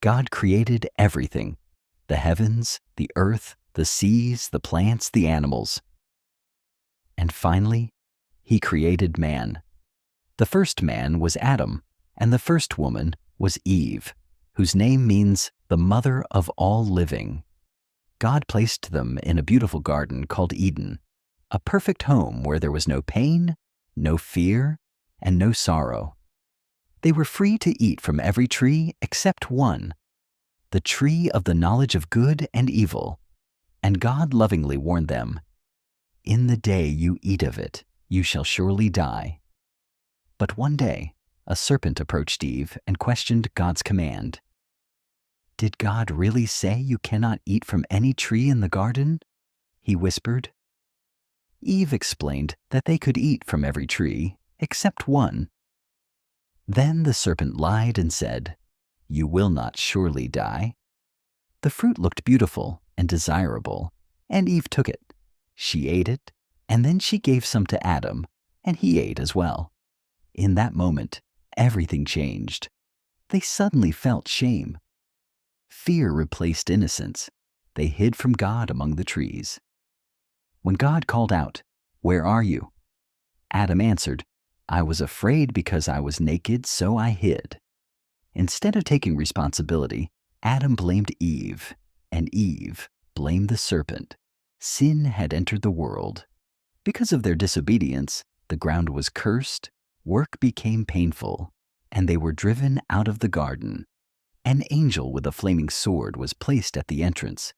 God created everything: the heavens, the earth, the seas, the plants, the animals. And finally, He created man. The first man was Adam, and the first woman was Eve, whose name means the mother of all living. God placed them in a beautiful garden called Eden, a perfect home where there was no pain, no fear, and no sorrow. They were free to eat from every tree except one, the tree of the knowledge of good and evil. And God lovingly warned them, "In the day you eat of it, you shall surely die." But one day, a serpent approached Eve and questioned God's command. "Did God really say you cannot eat from any tree in the garden?" he whispered. Eve explained that they could eat from every tree except one. Then the serpent lied and said, "You will not surely die." The fruit looked beautiful and desirable, and Eve took it. She ate it, and then she gave some to Adam, and he ate as well. In that moment, everything changed. They suddenly felt shame. Fear replaced innocence. They hid from God among the trees. When God called out, "Where are you?" Adam answered, "I was afraid because I was naked, so I hid." Instead of taking responsibility, Adam blamed Eve, and Eve blamed the serpent. Sin had entered the world. Because of their disobedience, the ground was cursed, work became painful, and they were driven out of the garden. An angel with a flaming sword was placed at the entrance,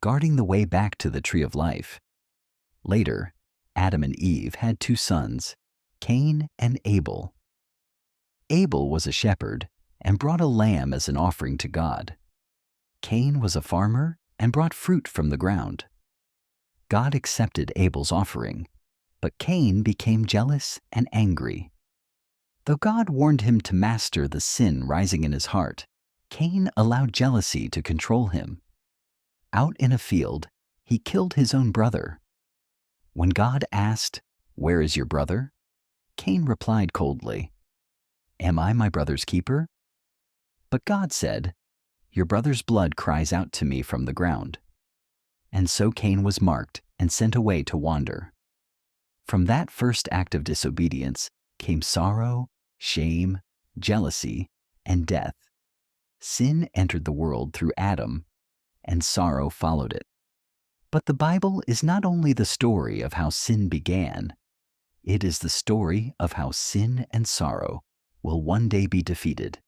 guarding the way back to the tree of life. Later, Adam and Eve had 2 sons, Cain and Abel. Abel was a shepherd and brought a lamb as an offering to God. Cain was a farmer and brought fruit from the ground. God accepted Abel's offering, but Cain became jealous and angry. Though God warned him to master the sin rising in his heart, Cain allowed jealousy to control him. Out in a field, he killed his own brother. When God asked, "Where is your brother?" Cain replied coldly, "Am I my brother's keeper?" But God said, "Your brother's blood cries out to me from the ground." And so Cain was marked and sent away to wander. From that first act of disobedience came sorrow, shame, jealousy, and death. Sin entered the world through Adam, and sorrow followed it. But the Bible is not only the story of how sin began, it is the story of how sin and sorrow will one day be defeated.